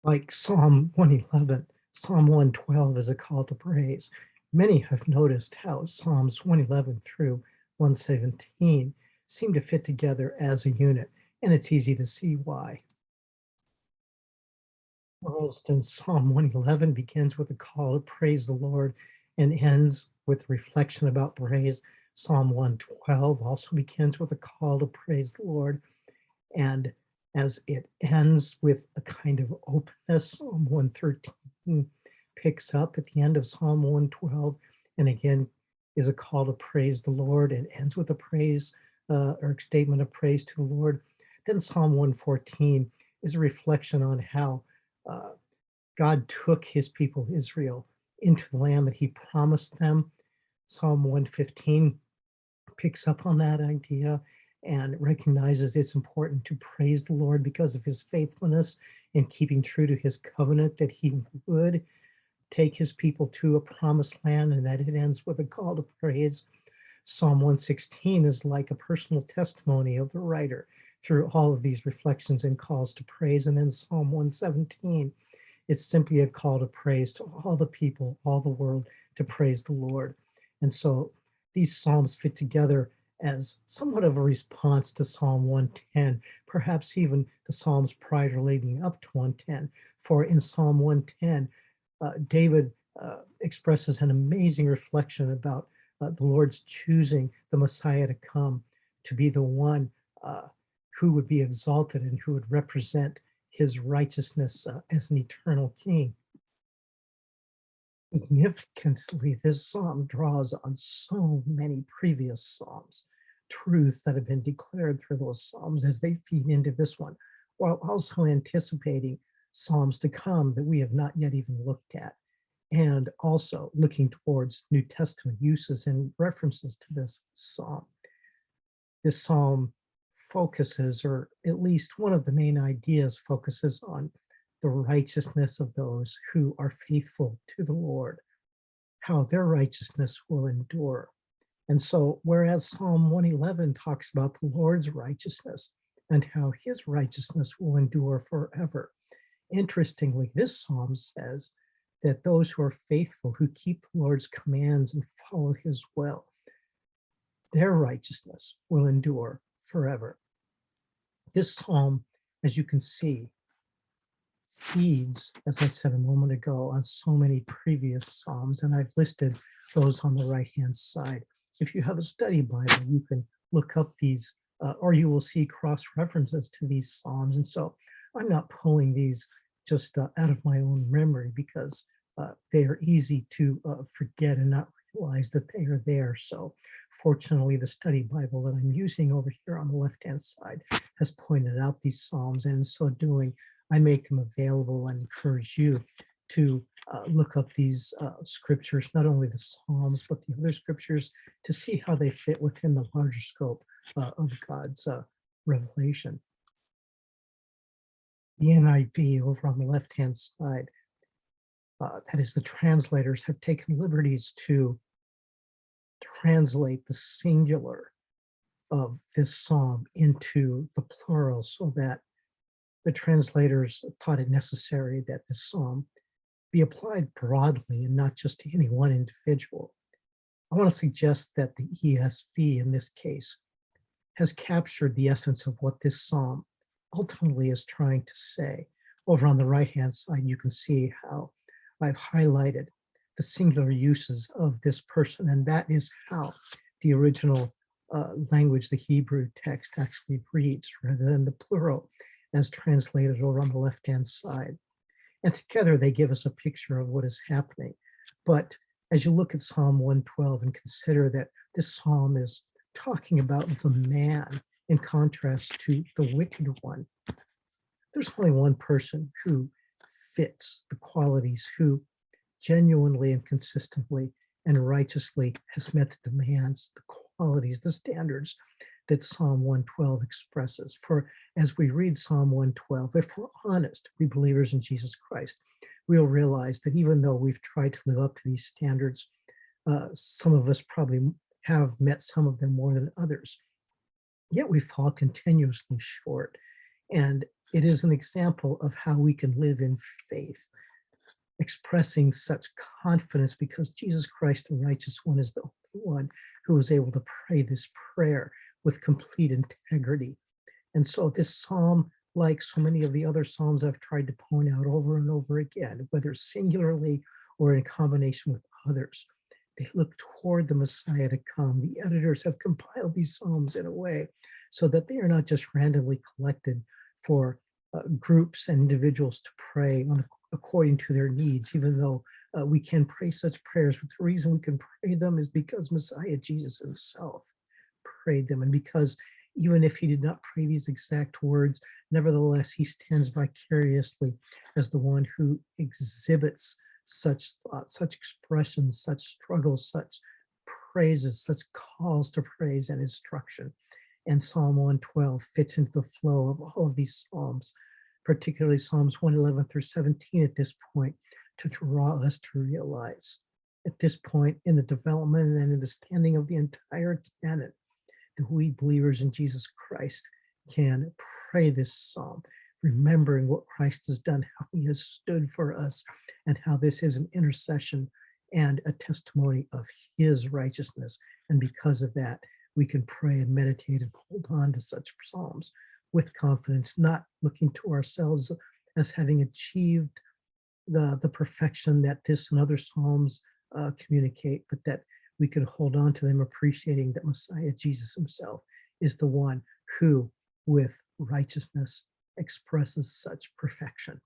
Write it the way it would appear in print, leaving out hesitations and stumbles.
Like Psalm 111, Psalm 112 is a call to praise. Many have noticed how Psalms 111 through 117 seem to fit together as a unit, and it's easy to see why. For instance, Psalm 111 begins with a call to praise the Lord and ends with reflection about praise. Psalm 112 also begins with a call to praise the Lord, and as it ends with a kind of openness, Psalm 113 picks up at the end of Psalm 112, and again is a call to praise the Lord and ends with a praise or a statement of praise to the Lord. Then Psalm 114 is a reflection on how uh, God took his people Israel into the land that he promised them. Psalm 115 picks up on that idea and recognizes it's important to praise the Lord because of his faithfulness in keeping true to his covenant that he would take his people to a promised land, and that it ends with a call to praise. Psalm 116 is like a personal testimony of the writer through all of these reflections and calls to praise. And then Psalm 117 is simply a call to praise to all the people, all the world, to praise the Lord. And so these Psalms fit together as somewhat of a response to Psalm 110, perhaps even the Psalms prior to leading up to 110. For in Psalm 110, David expresses an amazing reflection about the Lord's choosing the Messiah to come to be the one uh, who would be exalted and who would represent his righteousness as an eternal king. Significantly, this psalm draws on so many previous psalms, truths that have been declared through those psalms as they feed into this one, while also anticipating psalms to come that we have not yet even looked at, and also looking towards New Testament uses and references to this psalm. This psalm focuses, or at least one of the main ideas focuses on the righteousness of those who are faithful to the Lord, how their righteousness will endure. And so, whereas Psalm 111 talks about the Lord's righteousness and how his righteousness will endure forever, interestingly, this psalm says that those who are faithful, who keep the Lord's commands and follow his will, their righteousness will endure forever. This psalm, as you can see, feeds, as I said a moment ago, on so many previous psalms, and I've listed those on the right-hand side. If you have a study Bible, you can look up these, or you will see cross references to these psalms. And so I'm not pulling these just out of my own memory because they are easy to forget and not realize that they are there. So fortunately, the study Bible that I'm using over here on the left-hand side has pointed out these psalms, and in so doing, I make them available and encourage you to look up these scriptures, not only the Psalms, but the other scriptures, to see how they fit within the larger scope of God's revelation. The NIV over on the left-hand side, that is, the translators have taken liberties to translate the singular of this psalm into the plural so that the translators thought it necessary that this psalm be applied broadly and not just to any one individual. I want to suggest that the ESV in this case has captured the essence of what this psalm ultimately is trying to say. Over on the right hand side, you can see how I've highlighted the singular uses of this person, and that is how the original language, the Hebrew text, actually reads rather than the plural as translated over on the left hand side. And together they give us a picture of what is happening. But as you look at Psalm 112 and consider that this psalm is talking about the man in contrast to the wicked one, there's only one person who fits the qualities, who genuinely and consistently and righteously has met the demands, the qualities, the standards that Psalm 112 expresses. For as we read Psalm 112, if we're honest, we believers in Jesus Christ, we'll realize that even though we've tried to live up to these standards, some of us probably have met some of them more than others, yet we fall continuously short. And It is an example of how we can live in faith, expressing such confidence because Jesus Christ, the righteous one, is the only one who is able to pray this prayer with complete integrity. And so this psalm, like so many of the other psalms I've tried to point out over and over again, whether singularly or in combination with others, they look toward the Messiah to come. The editors have compiled these psalms in a way so that they are not just randomly collected for groups and individuals to pray according to their needs, even though we can pray such prayers. But the reason we can pray them is because Messiah Jesus himself prayed them. And because even if he did not pray these exact words, nevertheless, he stands vicariously as the one who exhibits such thoughts, such expressions, such struggles, such praises, such calls to praise and instruction. And Psalm 112 fits into the flow of all of these Psalms, particularly Psalms 111 through 17 at this point, to draw us to realize at this point in the development and in the standing of the entire canon that we believers in Jesus Christ can pray this psalm, remembering what Christ has done, how he has stood for us, and how this is an intercession and a testimony of his righteousness. And because of that, we can pray and meditate and hold on to such psalms with confidence, not looking to ourselves as having achieved the perfection that this and other psalms communicate, but that we can hold on to them, appreciating that Messiah Jesus himself is the one who, with righteousness, expresses such perfection.